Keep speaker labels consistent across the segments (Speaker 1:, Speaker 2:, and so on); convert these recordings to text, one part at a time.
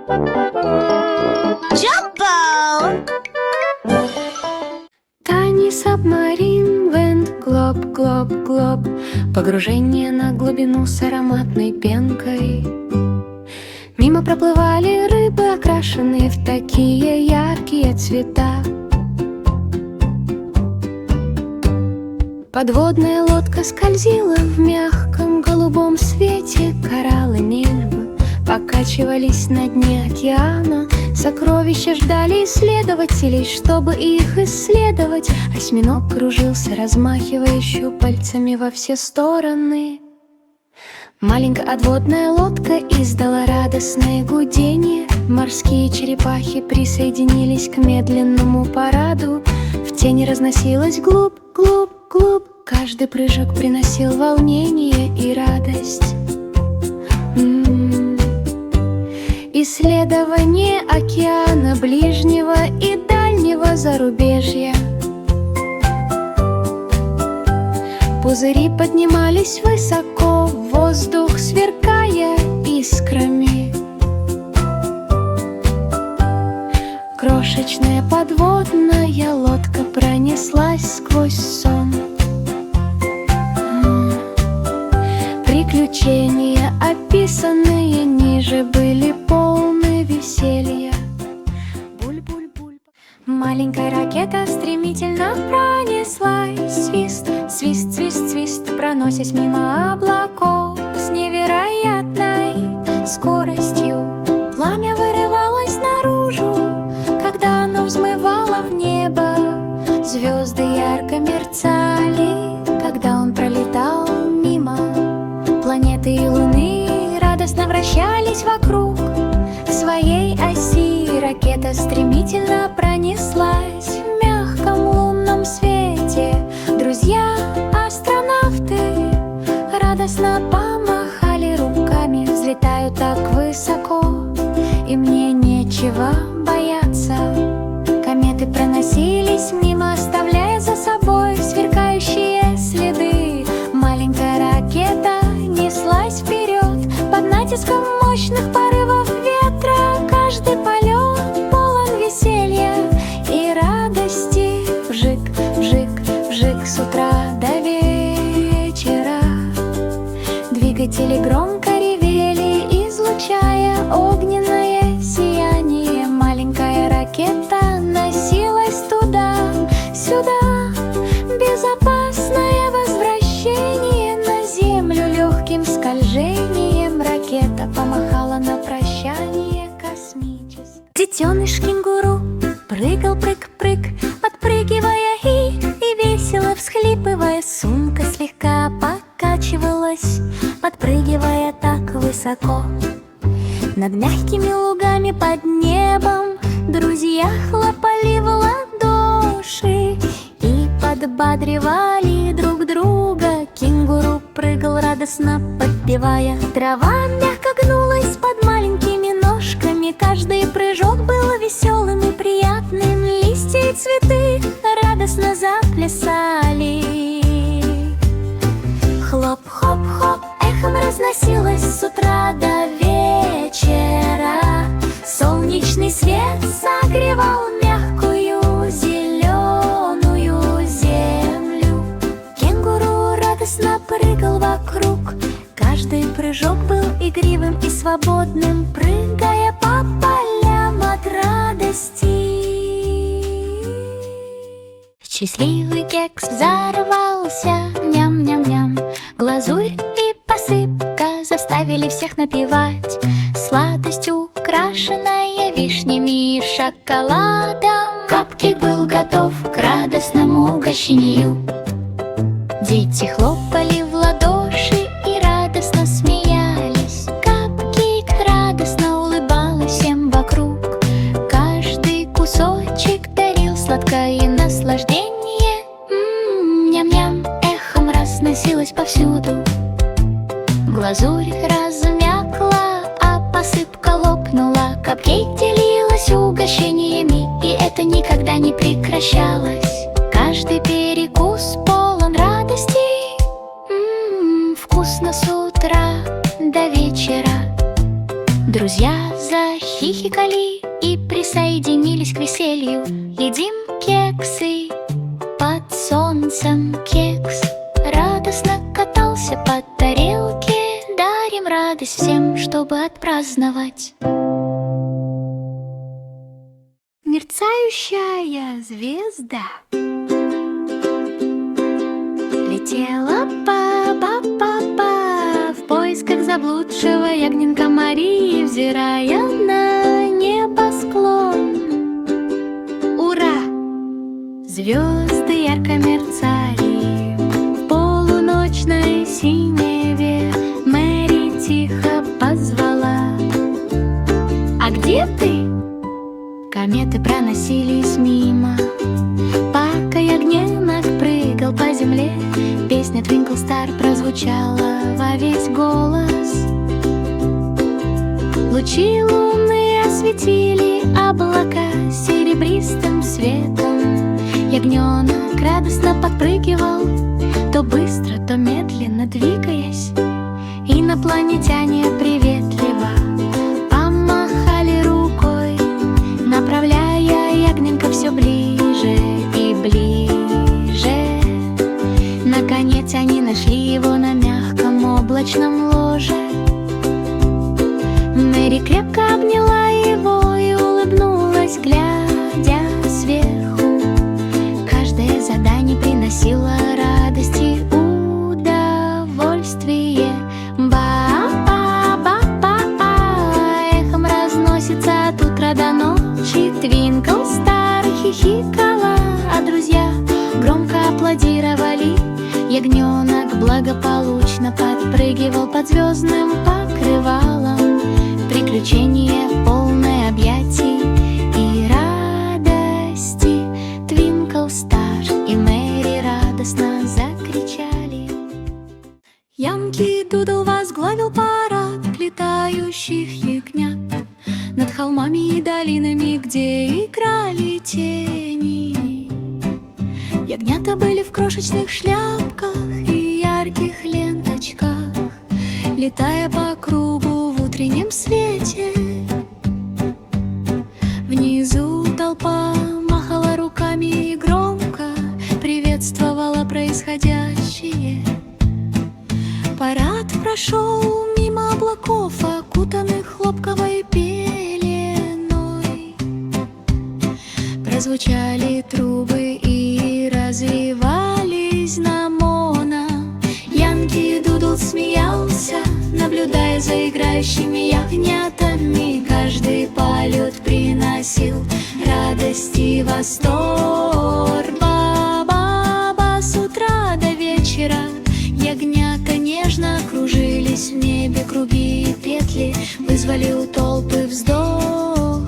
Speaker 1: Jumbo!
Speaker 2: Tiny submarine went глоб, глоб, глоб. Погружение на глубину с ароматной пенкой. Мимо проплывали рыбы, окрашенные в такие яркие цвета. Подводная лодка скользила в мягком голубом свете. Кораллы неба покачивались на дне океана. Сокровища ждали исследователей, чтобы их исследовать. Осьминог кружился, размахивая щупальцами во все стороны. Маленькая отводная лодка издала радостное гудение. Морские черепахи присоединились к медленному параду. В тени разносилось глуб, глуб, глуб. Каждый прыжок приносил волнение и радость. Исследование океана, ближнего и дальнего зарубежья. Пузыри поднимались высоко в воздух, сверкая искрами. Крошечная подводная лодка пронеслась сквозь сон. Приключения, описанные ниже, были полны веселья. Буль-буль-буль. Маленькая ракета стремительно пронеслась. Свист, свист, свист, свист, проносясь мимо облаков с невероятной скоростью. Пламя вырывалось наружу, когда оно взмывало в небо. Звезды ярко мерцали, когда он пролетал мимо. Планеты и луны радостно вращались вокруг своей оси. Ракета стремительно пронеслась в мягком лунном свете. Друзья, астронавты, радостно помахали руками. Взлетаю так высоко, и мне нечего бояться. Кометы проносились мимо, оставляя за собой сверкающие следы. Маленькая ракета неслась вперед под натиском мощных порывов ветра. Каждый полет полон веселья и радости. Вжик, вжик, вжик с утра до вечера. Двигатели громко ревели, излучая огненное сияние. Маленькая ракета носилась туда-сюда. Безопасное возвращение на землю. Легким скольжением ракета помахала на прощание космическое. Детеныш кенгуру прыгал прыг-прыг, подпрыгивая и весело всхлипывая. Сумка слегка покачивалась, подпрыгивая так высоко. Над мягкими лугами под небом друзья хлопали в ладоши и подбадривали друг друга. Кенгуру прыгал радостно, подпевая. Трава мягко гнулась под маленькими ножками. Каждый прыжок был веселым и приятным. Листья и цветы радостно заплясали. Хлоп-хоп-хоп эхом разносилось с утра до вечера. Солнечный свет согревал мягкую зеленую землю. Кенгуру радостно прыгал вокруг. Каждый прыжок был игривым и свободным, прыгая по полям от радости. Счастливый кекс взорвался, ням-ням-ням. Глазурь и посыпка заставили всех напевать. Сладость, украшенная вишнями и шоколадом. Капкейк был готов к радостному угощению. Дети хлопали в ладоши и радостно смеялись. Капкейк радостно улыбалась всем вокруг. Каждый кусочек дарил сладкое наслаждение. Ням-ням эхом разносилось повсюду. Глазурь размякла, а посыпка лопнула. Капкейк делилась угощениями, и это никогда не прекращалось. Каждый перекус полон радости. Вкусно с утра до вечера. Друзья захихикали и присоединились к веселью. Едим кексы под солнцем, кекс радостно катался по тарелке. Дарим радость всем, чтобы отпраздновать. Мерцающая звезда летела па-па-па-па в поисках заблудшего ягненка Марии, взирая на небосклон. Ура! Звезды ярко мерцали в полуночной синеве. Мэри тихо позвала: «А где ты?» Кометы проносились мимо, пока ягненок прыгал по земле. Песня Twinkle Star прозвучала во весь голос. Лучи луны осветили облака серебристым светом. Ягненок радостно подпрыгивал, то быстро, то медленно двигаясь. Инопланетяне приветливо помахали рукой, направляя ягненка все ближе и ближе. Наконец они нашли его на мягком облачном ложе. Мэри крепко обняла его и улыбнулась, глядя сверху. Каждое задание приносило радость и удовольствие. Ба-ба-ба-ба, эхом разносится от утра до ночи. Twinkle Star хихикала, а друзья громко аплодировали. Ягненок благополучно подпрыгивал под звездным покрывалом. Приключение полное объятий и радости. Twinkle Star и Мэри радостно закричали. Янки Дудл возглавил парад летающих ягнят над холмами и долинами, где играли тени. Ягнята были в крошечных шляпках и ярких ленточках, летая по кругу в утреннем свете. Внизу толпа махала руками и громко приветствовала происходящее. Парад прошел мимо облаков, окутанных хлопковой пеленой. Прозвучали трубы и развивались знамена. Янки Дудл смеялся, наблюдая за играющими ягнятами. Каждый полет приносил радость и восторг. Ба-ба-ба, с утра до вечера ягнята нежно кружились в небе. Круги и петли вызвали у толпы вздох.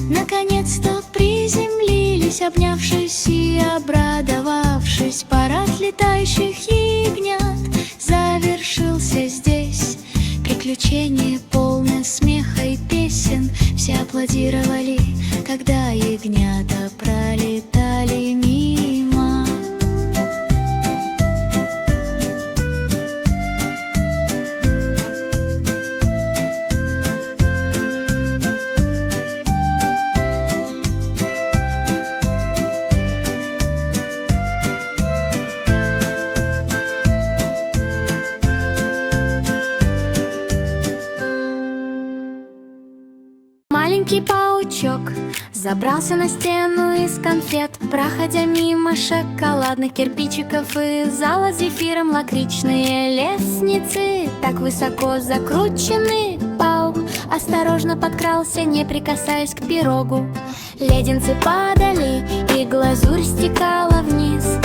Speaker 2: Наконец-то приземлились, обнявшись и обрадовавшись. Парад летающих ягнят завершился здесь. Приключение полное смеха и песен. Все аплодировали, когда ягнята пролетали мимо. Маленький паучок забрался на стену из конфет, проходя мимо шоколадных кирпичиков и зала с зефиром. Лакричные лестницы так высоко закручены. Паук осторожно подкрался, не прикасаясь к пирогу. Леденцы падали, и глазурь стекала вниз.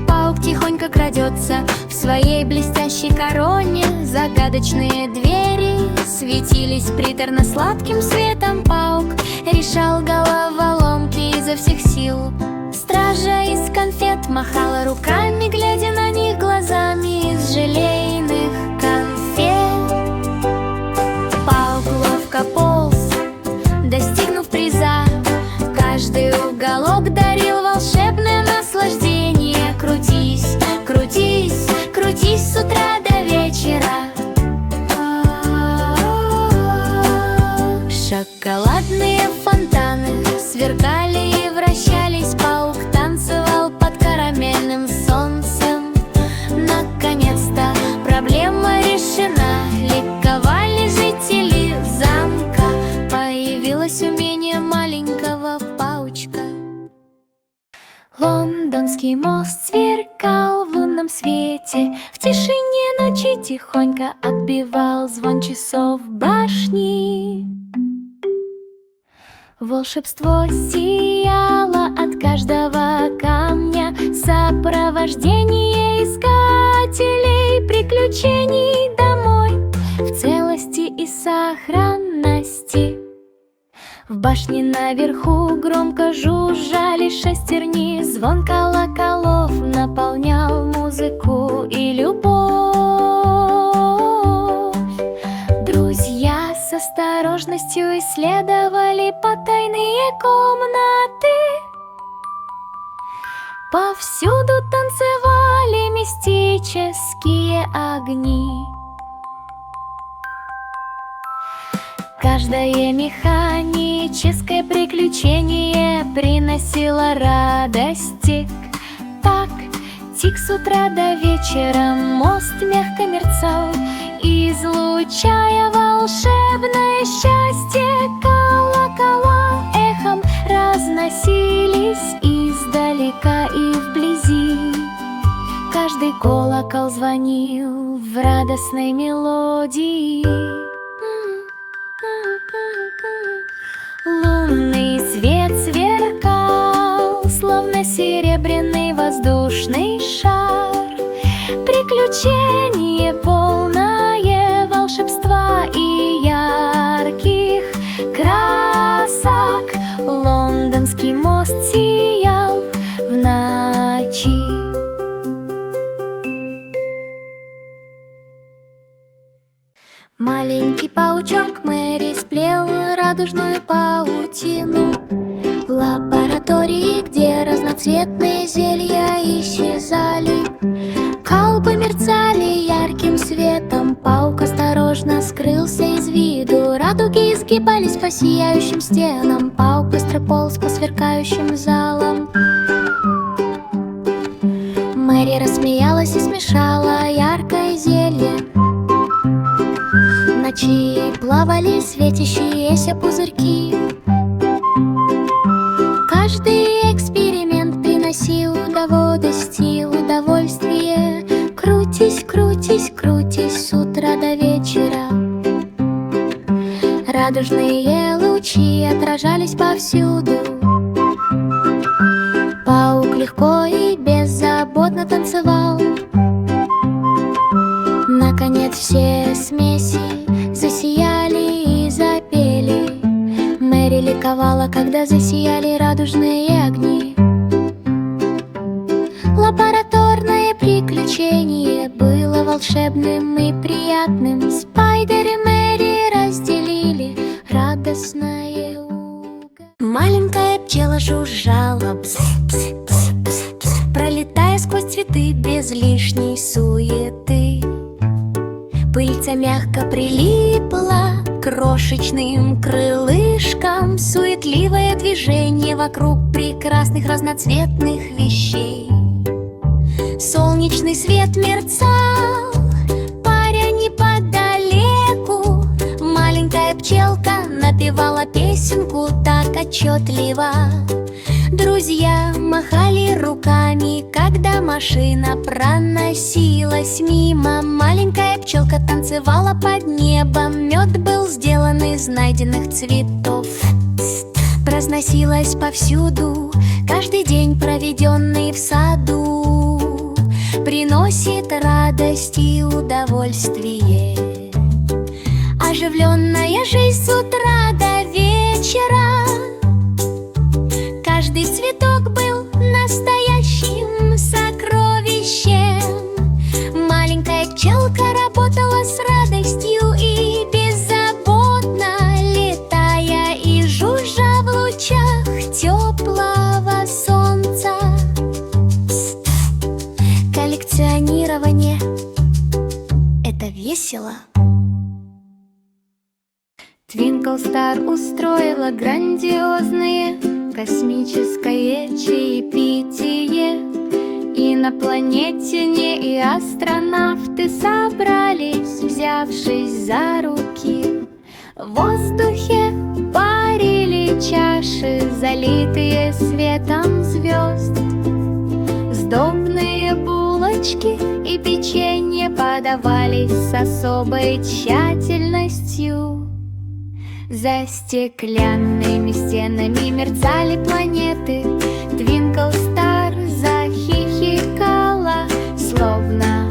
Speaker 2: Паук тихонько крадется в своей блестящей короне. Загадочные двери светились приторно-сладким светом. Паук решал головоломки изо всех сил. Стража из конфет махала руками, глядя на них глазами из желейных конфет. Паук ловко полз, достигнув приза. Каждый уголок дарил волшебное наслаждение. Крутись, крутись, крутись с утра до вечера. Шоколадные фонтаны сверкали и вращались, паук танцевал под карамельным солнцем. Наконец-то проблема решена, ликовали жители замка. Появилось умение маленького паучка. Лондонский мост сверкал в лунном свете, в тишине ночи тихонько отбивал звон часов башни. Волшебство сияло от каждого камня, сопровождение искателей приключений домой в целости и сохранности. В башне наверху громко жужжали шестерни, звон колоколов наполнял музыку и любовь. Друзья с осторожностью исследовали потайные комнаты. Повсюду танцевали мистические огни. Каждое механическое приключение приносило радость. Так, тик с утра до вечера мост мягко мерцал, излучая волшебное счастье. Колокола эхом разносились издалека и вблизи. Каждый колокол звонил в радостной мелодии. Лунный свет сверкал, словно серебряный воздушный шар. Приключение полное волшебства и ярких красок. Лондонский мост сиял в ночи. Маленький паучок Мэри сплел радужную паутину в лаборатории, где разноцветные зелья исчезали. Колбы мерцали ярким светом, паук осторожно скрылся из виду. Радуги изгибались по сияющим стенам, паук быстро полз по сверкающим залам. Мэри рассмеялась и смешала яркое зелье. В ночи плавали светящиеся пузырьки. Каждый эксперимент приносил доводости удовольствие. Крутись, крутись, крутись с утра до вечера. Радужные лучи отражались повсюду. Паук легко и беззаботно танцевал. Наконец все смеси засияли и запели. Мэри ликовала, когда засияли радужные огни. Лабораторное приключение было волшебным и приятным. Спайдер и Мэри разделили радостное уго. Маленькая пчела жужжала, бз, бз, бз, бз, бз, пролетая сквозь цветы без лишней суеты. Пыльца мягко прилипла к крошечным крылышкам. Суетливое движение вокруг прекрасных разноцветных вещей. Солнечный свет мерцал, паря неподалеку. Маленькая пчелка напевала песенку так отчетливо. Друзья махали руками, когда машина проносилась мимо. Маленькая пчелка танцевала под небом. Мед был сделан из найденных цветов. Разносилась повсюду, каждый день, проведенный в саду, приносит радость и удовольствие. Оживленная жизнь с утра до вечера. Каждый цветок был настоящим сокровищем. Маленькая пчелка работала с радостью и беззаботно, летая и жужжа в лучах теплого солнца. Пст. Коллекционирование — это весело. Твин Твинкл Стар устроила грандиозное космическое чаепитие. Инопланетяне и астронавты собрались, взявшись за руки. В воздухе парили чаши, залитые светом звезд. Сдобные булочки и печенье подавались с особой тщательностью. За стеклянными стенами мерцали планеты. Твинкл Стар захихикала, словно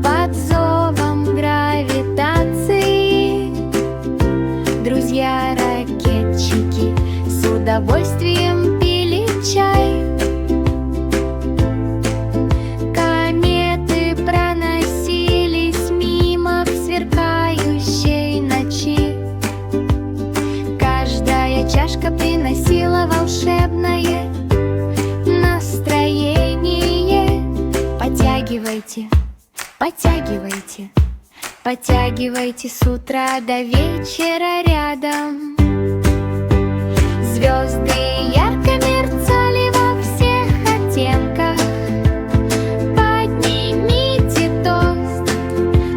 Speaker 2: под зовом гравитации. Друзья-ракетчики с удовольствием пили чай. Кометы проносились мимо в сверкающей ночи. Каждая чашка приносила волшебное настроение. Подтягивайте, подтягивайте, подтягивайте с утра до вечера рядом. Звезды ярко мерцали во всех оттенках. Поднимите тост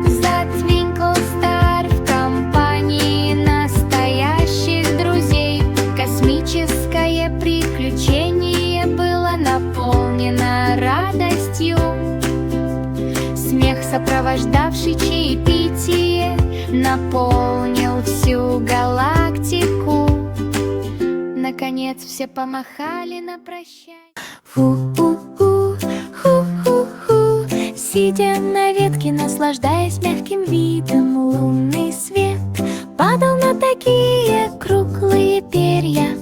Speaker 2: за Твинкл Стар в компании настоящих друзей. Космическое приключение было наполнено радостью. Смех, сопровождавший чаепитие, наполнил всю галактику. Наконец все помахали на прощание. Фу-ху-ху, ху-ху-ху. Сидя на ветке, наслаждаясь мягким видом, лунный свет падал на такие круглые перья.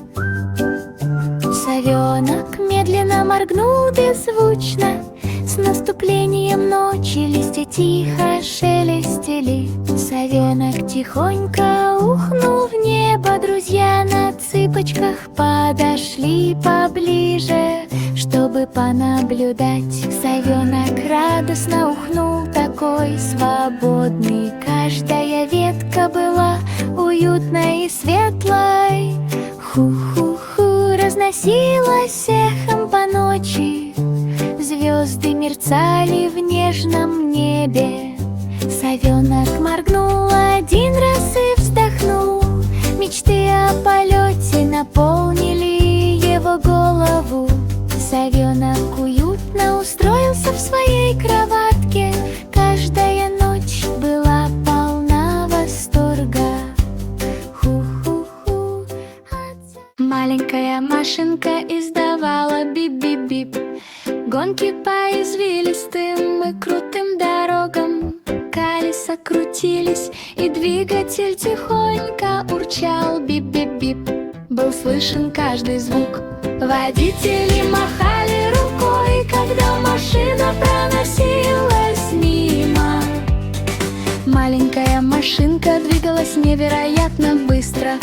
Speaker 2: Совенок медленно моргнул беззвучно. С наступлением ночи листья тихо шелестели. Совенок тихонько ухнул в небо. Друзья на цыпочках подошли поближе, чтобы понаблюдать. Совенок радостно ухнул, такой свободный. Каждая ветка была уютной и светлой. Ху-ху-ху разносилась эхом по ночи. Звезды мерцали в нежном небе. Совенок моргнул один раз и вздохнул. Мечты о полете наполнили его голову. Совенок уютно устроился в своей кроватке. Каждая ночь была полна восторга. Ху-ху-ху. Маленькая машинка издавала бип-бип-бип. Гонки по извилистым и крутым дорогам. Колеса крутились, и двигатель тихонько урчал. Бип-бип-бип, был слышен каждый звук. Водители махали рукой, когда машина проносилась мимо. Маленькая машинка двигалась невероятно быстро.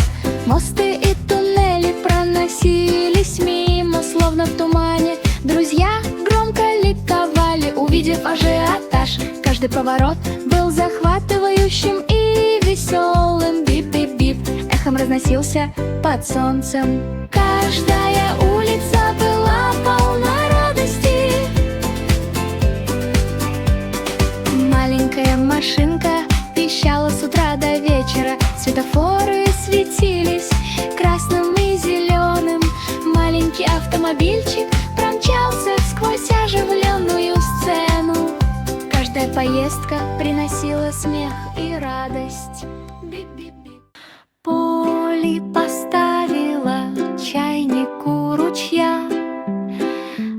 Speaker 2: Мосты и туннели проносились мимо, словно в тумане. Друзья громко ликовали, увидев ажиотаж. Каждый поворот был захватывающим и веселым. Бип-бип-бип эхом разносился под солнцем. Каждая улица была полна радости. Маленькая машинка пищала с утра до вечера. Светофоры светились красным и зеленым. Маленький автомобильчик промчался сквозь оживленную сцену. Каждая поездка приносила смех и радость. Бип-бип-бип. Полли поставила чайник у ручья,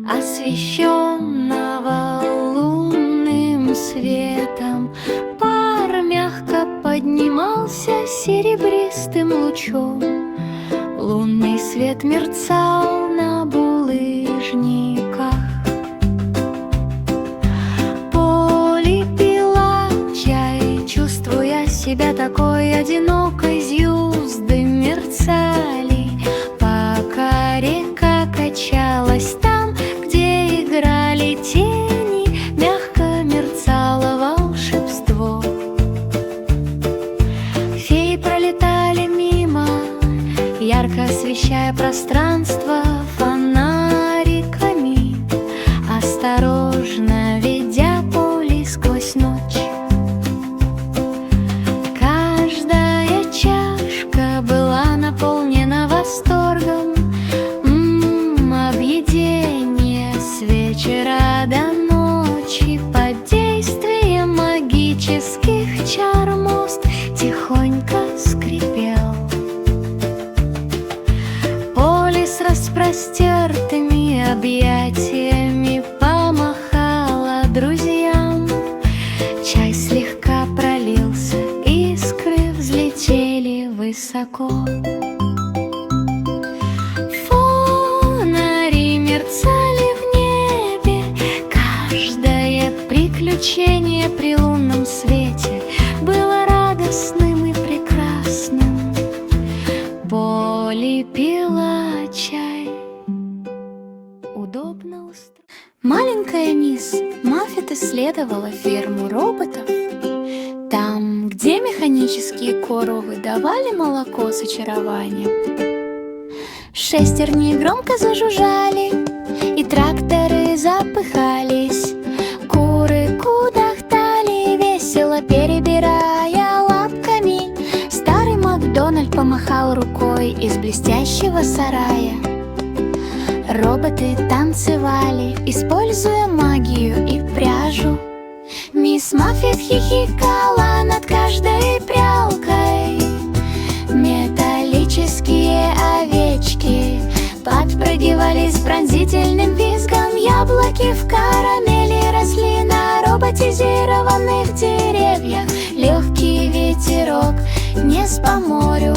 Speaker 2: освещенного лунным светом. Пар мягко поднимался серебристым лучом. Лунный свет мерцал на булыжниках. Полли пила чай, чувствуя себя такой одинокой. Звезды мерцали, пока река качалась. Там, где играли тени, мягко мерцало волшебство. Феи пролетали мимо ярко освещая пространство фонариками, осторожно ведя пули сквозь ночь. Каждая чашка была наполнена восторгом, объедение с вечера до ночи. Под действием магических чар мост тихонько скрипел. Поле с распростертыми объятиями помахала друзьям. Чай слегка пролился, искры взлетели высоко. Фонари мерцали в небе, каждое приключение при лунном свете было радостным и прекрасным. Полли пила чай, удобно устроилась. Маленькая мисс Маффет исследовала ферму роботов. Там, где механические коровы давали молоко с очарованием, шестерни громко зажужжали, и тракторы запыхались. Куры кудахтали, весело перебирая лапками. Старый Макдональд помахал рукой из блестящего сарая. Роботы танцевали, используя магию и пряжу. Мисс Маффет хихикала над каждой прялкой. Металлические овечки подпрыгивали с пронзительным визгом. Яблоки в карамели росли на роботизированных деревьях. Легкий ветерок нес по морю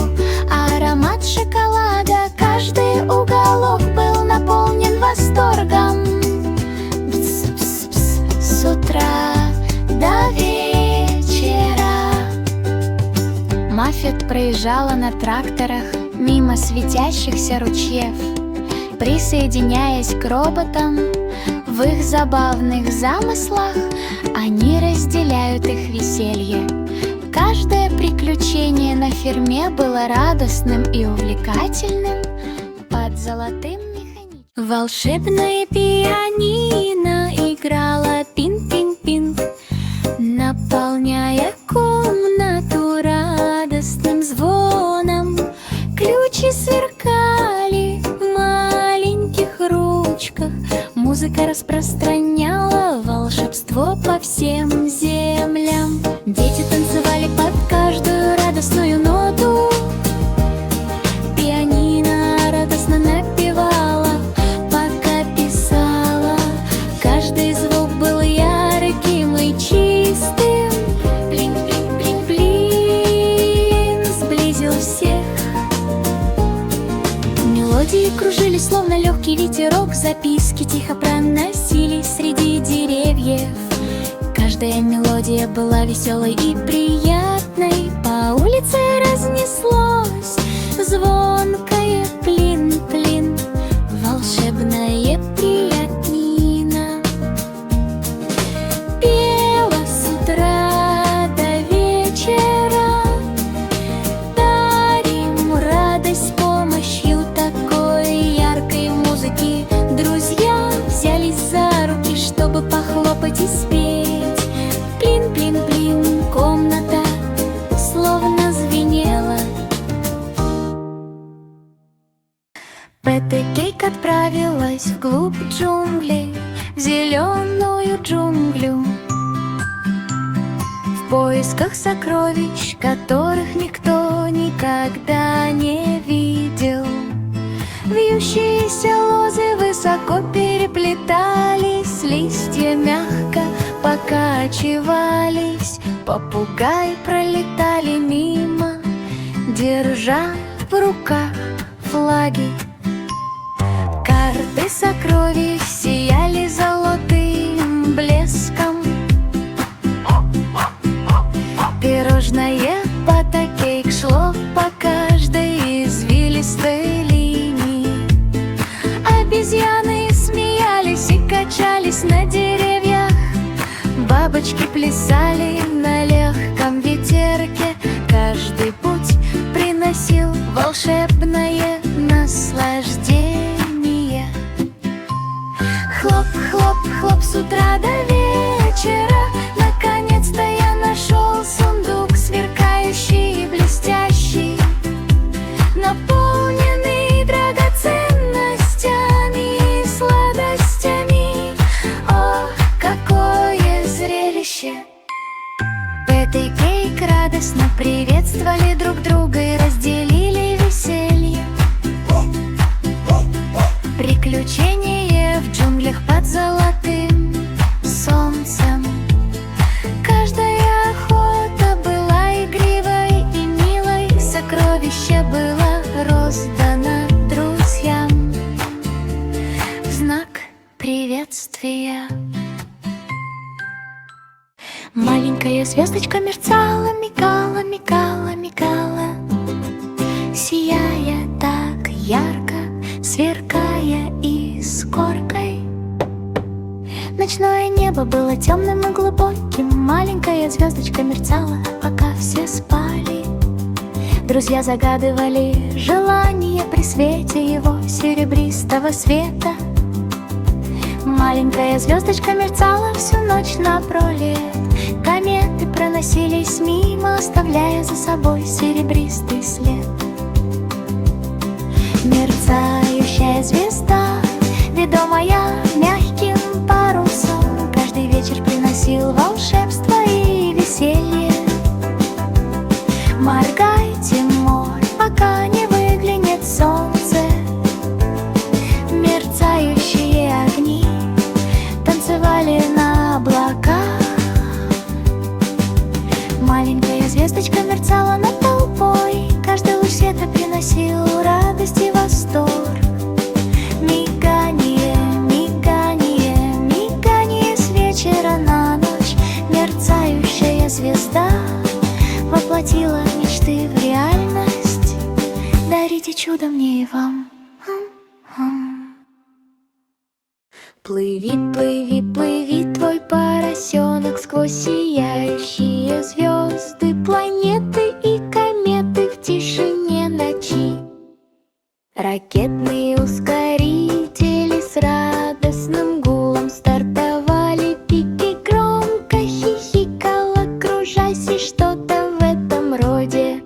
Speaker 2: аромат шоколада. Каждый уголок был наполнен восторгом. Пс-пс-пс, с утра до вечера. Маффет проезжала на тракторах мимо светящихся ручьев, присоединяясь к роботам в их забавных замыслах. Они разделяют их веселье. Каждое приключение на ферме было радостным и увлекательным. Под золотым механизмом волшебное пианино играло пинг-пинг-пинг, наполняя комнату радостным звоном. Ключи сверкали в маленьких ручках. Музыка распространяла волшебство по всем землям. Дети танцевали под каждую радостную ноту. Пианино радостно напевало, пока писала. Каждый звук был ярким и чистым. Блин-блин-блин-блин сблизил всех. Мелодии кружились, словно легкий ветерок. Записки тихо проносились среди деревьев. Каждая мелодия была веселой и приятной. По улице разнеслось звонкое плин-плин, волшебное пианино. Пела с утра до вечера, дарим радость с помощью такой яркой музыки. Друзья взялись за руки, чтобы похлопать и спеть. Плин-плин-плин, комната словно звенела. Пэт и Кейк отправилась вглубь джунглей, в зеленую джунглю, в поисках сокровищ, которых никто никогда не видел. Вьющиеся лозы высоко переплетались, листья мягко покачивались. Попугаи пролетали мимо, держа в руках флаги. Карты сокровищ сияли золотым блеском. Пирожное пата-кейк шло по каждой извилистой линии. Обезьяны смеялись и качались на деревьях. Бабочки плясали на легком ветерке. Каждый путь приносил волшебное с утра до вечера. Наконец-то я нашел сундук, сверкающий и блестящий, наполненный драгоценностями и сладостями. О, какое зрелище! Пэт и Кейк радостно приветствовали друг друга и разделили веселье. Приключение в джунглях под золотым солнцем. Каждая охота была игривой и милой, сокровище было роздано друзьям в знак приветствия. Маленькая звездочка мерцала, мигала, мигала, мигала, сияя так ярко, сверкая искоркой. Ночное небо было темным и глубоким. Маленькая звездочка мерцала, пока все спали. Друзья загадывали желание при свете его серебристого света. Маленькая звездочка мерцала всю ночь напролет. Кометы проносились мимо, оставляя за собой серебристый след. Мерцающая звезда, ведомая мягким парусом, каждый вечер приносил волшебство и веселье. Моргайте, море, пока не выглянет солнце. Мерцающие огни танцевали на облаках. Маленькая звездочка мерцала над толпой, каждый луч света приносил радость и восторг. Мигание, мигание, мигание с вечера на ночь. Мерцающая звезда воплотила мечты в реальность. Дарите чудо мне и вам. Плыви, плыви, плыви, твой поросенок сквозь сияющие звезды, планеты и кометы в тишине ночи. Ракетные ускорители с радостным гулом стартовали. Пики громко хихикала, кружась, и что-то в этом роде.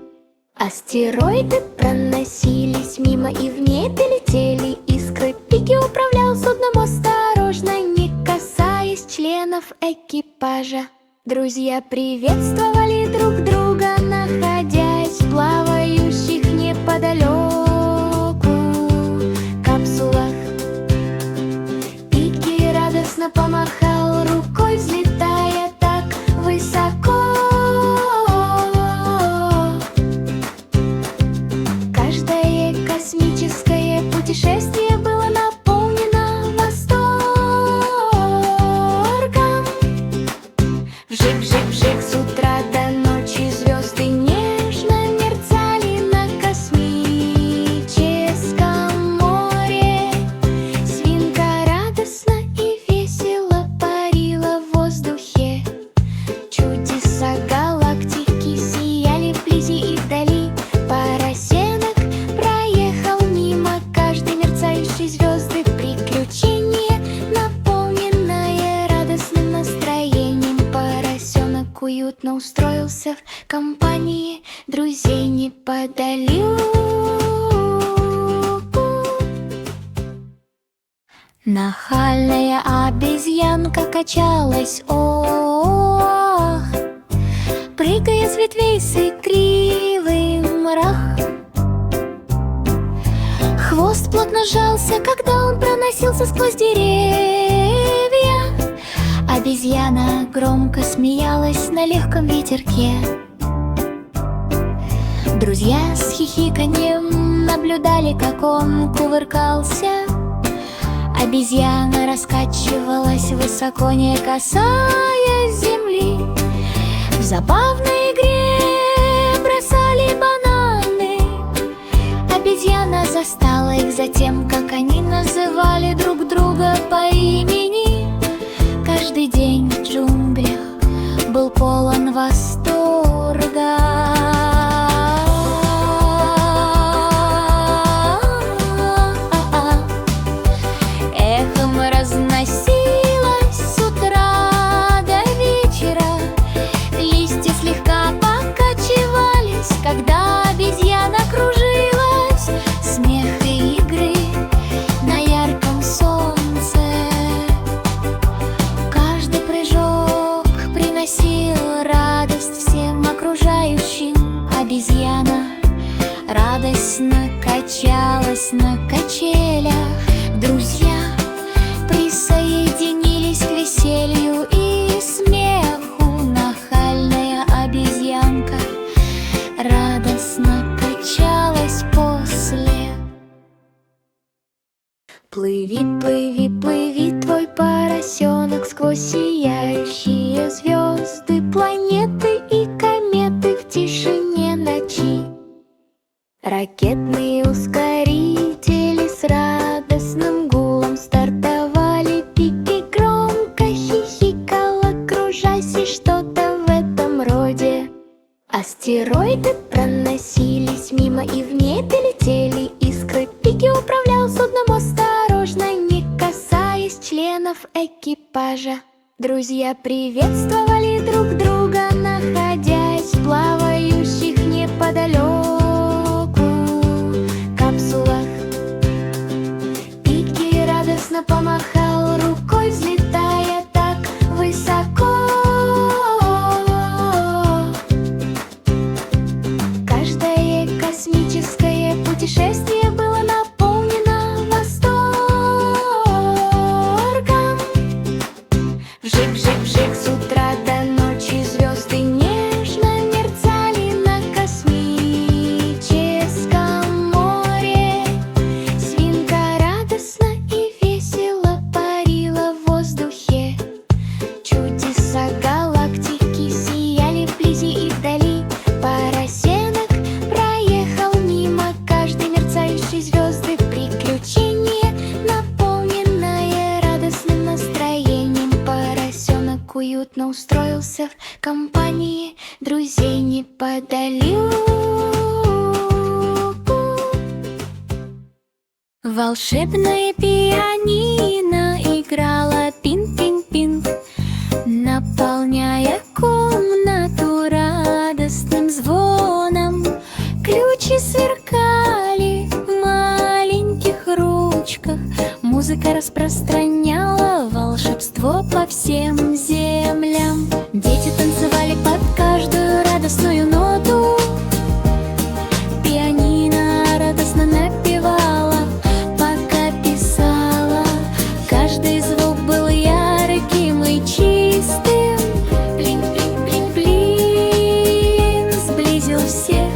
Speaker 2: Астероиды проносились мимо, и в небе летели искры. Пики управлял судном осторожно, не касаясь членов экипажа. Друзья приветствовали друг друга, находясь в плавающих неподалеку капсулах. Пики радостно помахал рукой, взлетая так высоко. Каждое космическое путешествие было наполнено восторгом. Вжик-вжик-вжик, с утра до ночи звезды нежно мерцали на космическом море. Свинка радостно и весело парила в воздухе. Чудеса галактики сияли вблизи и вдали. Поросенок проехал мимо каждой мерцающей звезды. Приключение, наполненное радостным настроением. Поросенок уютно устроился в компании друзей неподалеку. Нахальная обезьянка качалась, ох, прыгая с ветвей с игривым мрах. Хвост плотно сжался, когда он проносился сквозь деревья. Обезьяна громко смеялась на легком ветерке. Друзья с хихиканьем наблюдали, как он кувыркался. Обезьяна раскачивалась высоко, не касаясь земли. В забавной игре бросали бананы. Обезьяна застала их за тем, как они называли друг друга по имени. Каждый день в джунглях был полон восторга. Эхом разносилось с катались на качелях. Друзья присоединились к веселью и смеху. Нахальная обезьянка радостно качалась после. Плыви, плыви, плыви, твой поросенок сквозь сияющие звезды, планеты и кометы в тишине ночи. Ракетные ускорители с радостным гулом стартовали. Пики громко хихикала, кружась, и что-то в этом роде. Астероиды проносились мимо, и в небе летели искры. Пики управлял судном осторожно, не касаясь членов экипажа. Друзья приветствовали друг друга, находясь в плавающих неподалеку капсулах. Пики радостно помахал рукой, взлетая так высоко. Каждое космическое путешествие было наполнено восторгом. Вжик-вжик-вжик, с утра до ночи звезды нежно мерцали на космическом море. Свинка радостно и весело парила в воздухе. Чудеса галактики сияли вблизи и вдали. Поросенок проехал мимо каждой мерцающей звезды. Приключение, наполненное радостным настроением. Поросенок уютно устроился в компании друзей неподалеку. Волшебное пианино играло пинг-пинг-пинг, наполняя комнату радостным звоном. Ключи сверкали в маленьких ручках. Музыка распространяла волшебство по всем землям. Дети танцевали под каждую радостную ноту. Пианино радостно напевало, пока писала. Каждый звук был ярким и чистым. Блин-блин-блин-блин сблизил всех.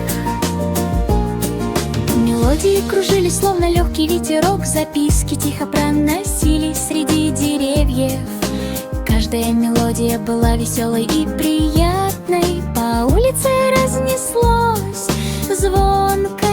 Speaker 2: Мелодии кружились, словно легкий ветерок. Записки тихо проносились среди деревьев. Каждая мелодия была веселой и приятной. По улице разнеслось звонко